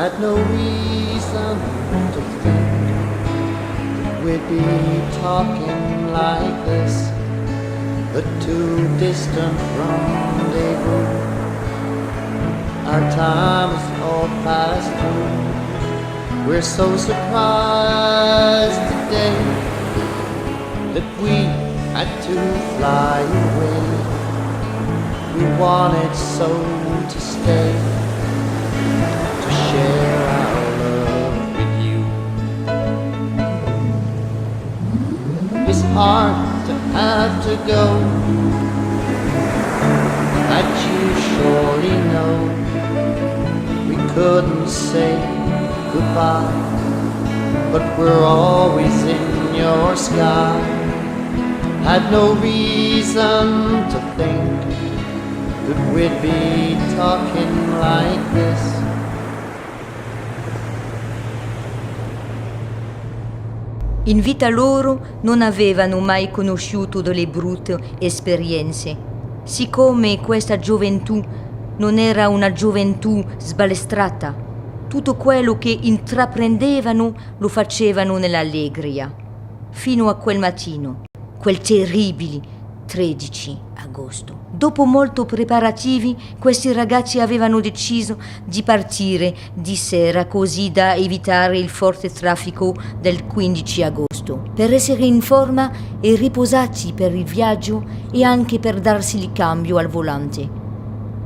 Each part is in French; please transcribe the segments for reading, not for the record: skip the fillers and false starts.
had no reason to think we'd be talking like this. A too distant rendezvous. Our time is all passed through. We're so surprised today that we had to fly away. We wanted so to stay, to share our love with you. It's hard to have to go, that you surely know. We couldn't say goodbye, but we're always in your sky. Had no reason to think that we'd be talking like this. In vita loro non avevano mai conosciuto delle brutte esperienze, siccome questa gioventù non era una gioventù sbalestrata. Tutto quello che intraprendevano lo facevano nell'allegria, fino a quel mattino, quel terribile 13 agosto. Dopo molti preparativi, questi ragazzi avevano deciso di partire di sera così da evitare il forte traffico del 15 agosto, per essere in forma e riposati per il viaggio e anche per darsi il cambio al volante.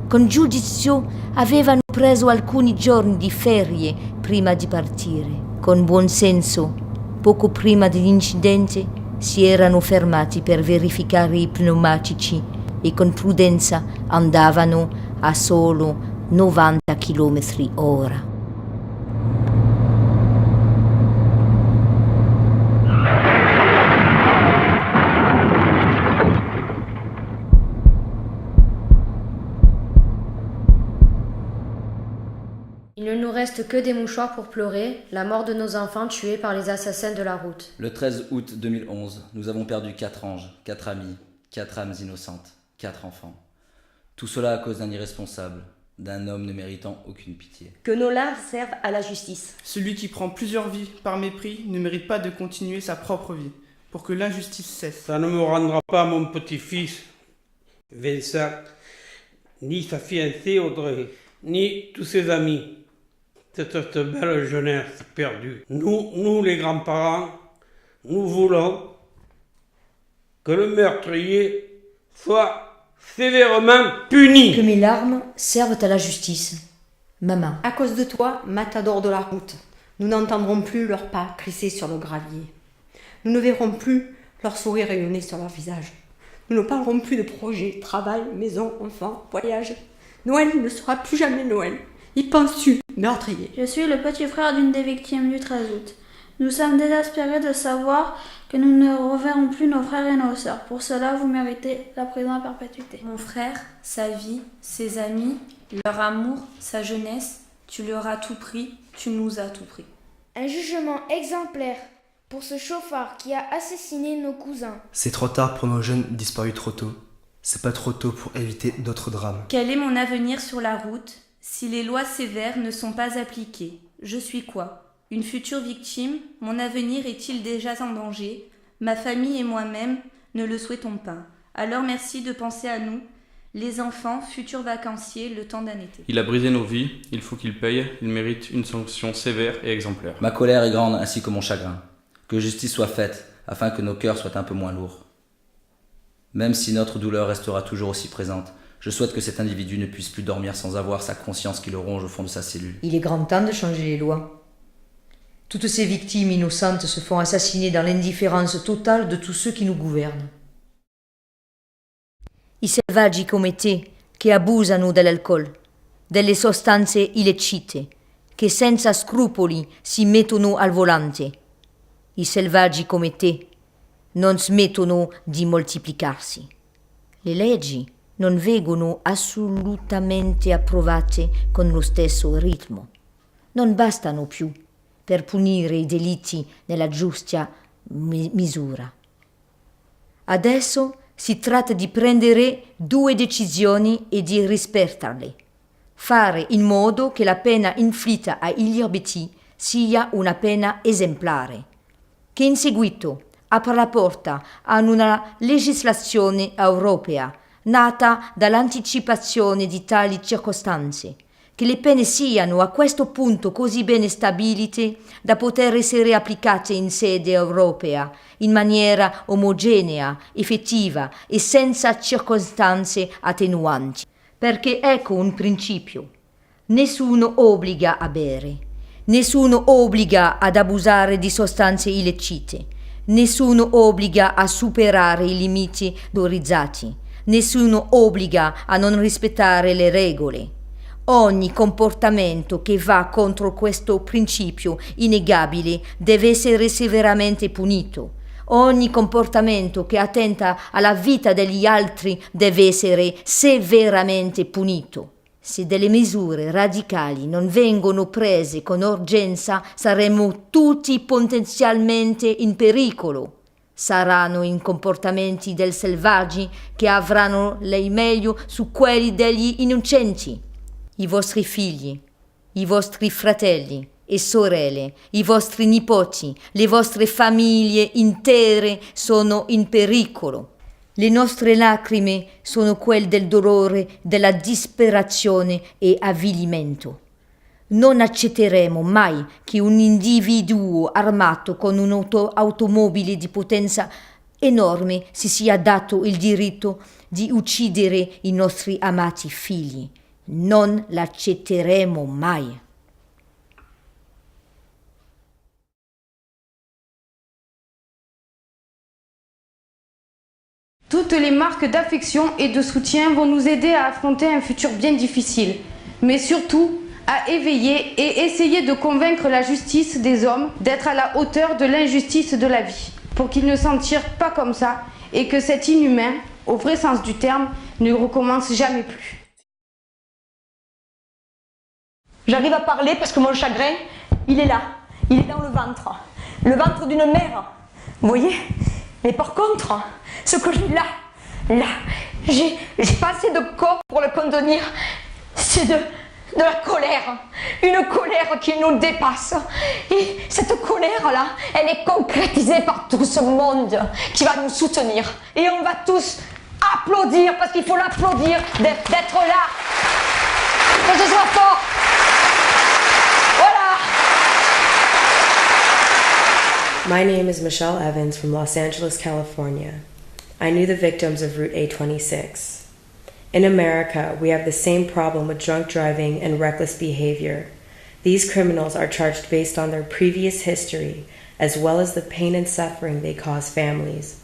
Con giudizio avevano preso alcuni giorni di ferie prima di partire. Con buon senso, poco prima dell'incidente, si erano fermati per verificare i pneumatici e con prudenza andavano a solo 90 km/h. Il ne nous reste que des mouchoirs pour pleurer la mort de nos enfants tués par les assassins de la route. Le 13 août 2011, nous avons perdu 4 anges, 4 amis, 4 âmes innocentes, 4 enfants. Tout cela à cause d'un irresponsable, d'un homme ne méritant aucune pitié. Que nos larmes servent à la justice. Celui qui prend plusieurs vies par mépris ne mérite pas de continuer sa propre vie, pour que l'injustice cesse. Ça ne me rendra pas mon petit-fils, Vincent, ni sa fiancée Audrey, ni tous ses amis. Cette belle jeunesse perdue. Nous les grands-parents, nous voulons que le meurtrier soit sévèrement puni. Que mes larmes servent à la justice. Maman. À cause de toi, matador de la route, nous n'entendrons plus leurs pas crisser sur le gravier. Nous ne verrons plus leur sourire rayonner sur leur visage. Nous ne parlerons plus de projets, travail, maison, enfants, voyage. Noël ne sera plus jamais Noël. Y penses-tu, meurtrier? Je suis le petit frère d'une des victimes du 13 août. Nous sommes désespérés de savoir que nous ne reverrons plus nos frères et nos sœurs. Pour cela, vous méritez la prison à perpétuité. Mon frère, sa vie, ses amis, leur amour, sa jeunesse, tu leur as tout pris, tu nous as tout pris. Un jugement exemplaire pour ce chauffard qui a assassiné nos cousins. C'est trop tard pour nos jeunes disparus trop tôt. C'est pas trop tôt pour éviter d'autres drames. Quel est mon avenir sur la route si les lois sévères ne sont pas appliquées? Je suis quoi? Une future victime? Mon avenir est-il déjà en danger? Ma famille et moi-même ne le souhaitons pas. Alors merci de penser à nous, les enfants, futurs vacanciers, le temps d'un été. Il a brisé nos vies, il faut qu'il paye, il mérite une sanction sévère et exemplaire. Ma colère est grande ainsi que mon chagrin. Que justice soit faite, afin que nos cœurs soient un peu moins lourds. Même si notre douleur restera toujours aussi présente, je souhaite que cet individu ne puisse plus dormir sans avoir sa conscience qui le ronge au fond de sa cellule. Il est grand temps de changer les lois. Toutes ces victimes innocentes se font assassiner dans l'indifférence totale de tous ceux qui nous gouvernent. I selvaggi come te, che abusano dell'alcol, delle sostanze illecite, che senza scrupoli si mettono al volante. I selvaggi come te non smettono di moltiplicarsi. Le leggi non vengono assolutamente approvate con lo stesso ritmo. Non bastano più per punire i delitti nella giusta misura. Adesso si tratta di prendere 2 decisioni e di rispettarle. Fare in modo che la pena inflitta a LGBT sia una pena esemplare, che in seguito apra la porta a una legislazione europea nata dall'anticipazione di tali circostanze, che le pene siano a questo punto così bene stabilite da poter essere applicate in sede europea in maniera omogenea, effettiva e senza circostanze attenuanti. Perché ecco un principio: nessuno obbliga a bere, nessuno obbliga ad abusare di sostanze illecite, nessuno obbliga a superare i limiti autorizzati, nessuno obbliga a non rispettare le regole. Ogni comportamento che va contro questo principio innegabile deve essere severamente punito. Ogni comportamento che attenta alla vita degli altri deve essere severamente punito. Se delle misure radicali non vengono prese con urgenza, saremo tutti potenzialmente in pericolo. Saranno i comportamenti dei selvaggi che avranno lei meglio su quelli degli innocenti. I vostri figli, i vostri fratelli e sorelle, i vostri nipoti, le vostre famiglie intere sono in pericolo. Le nostre lacrime sono quelle del dolore, della disperazione e avvilimento. Non accetteremo mai che un individuo armato con un'automobile di potenza enorme si sia dato il diritto di uccidere i nostri amati figli. Non l'accetteremo mai. Toutes les marques d'affection et de soutien vont nous aider à affronter un futur bien difficile, mais surtout à éveiller et essayer de convaincre la justice des hommes d'être à la hauteur de l'injustice de la vie, pour qu'ils ne s'en tirent pas comme ça et que cet inhumain, au vrai sens du terme, ne recommence jamais plus. J'arrive à parler parce que mon chagrin, il est là, il est dans le ventre d'une mère, vous voyez? Mais par contre, ce que j'ai là, j'ai pas assez de corps pour le contenir, c'est de la colère, une colère qui nous dépasse. Et cette colère-là, elle est concrétisée par tout ce monde qui va nous soutenir. Et on va tous applaudir, parce qu'il faut l'applaudir d'être là, que ce soit fort. My name is Michelle Evans from Los Angeles, California. I knew the victims of Route A26. In America, we have the same problem with drunk driving and reckless behavior. These criminals are charged based on their previous history, as well as the pain and suffering they cause families.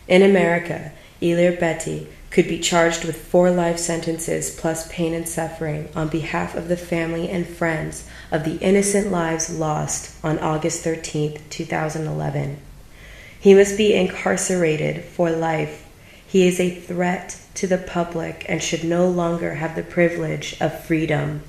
In America, Ilir Betty could be charged with 4 life sentences plus pain and suffering on behalf of the family and friends of the innocent lives lost on August 13, 2011. He must be incarcerated for life. He is a threat to the public and should no longer have the privilege of freedom.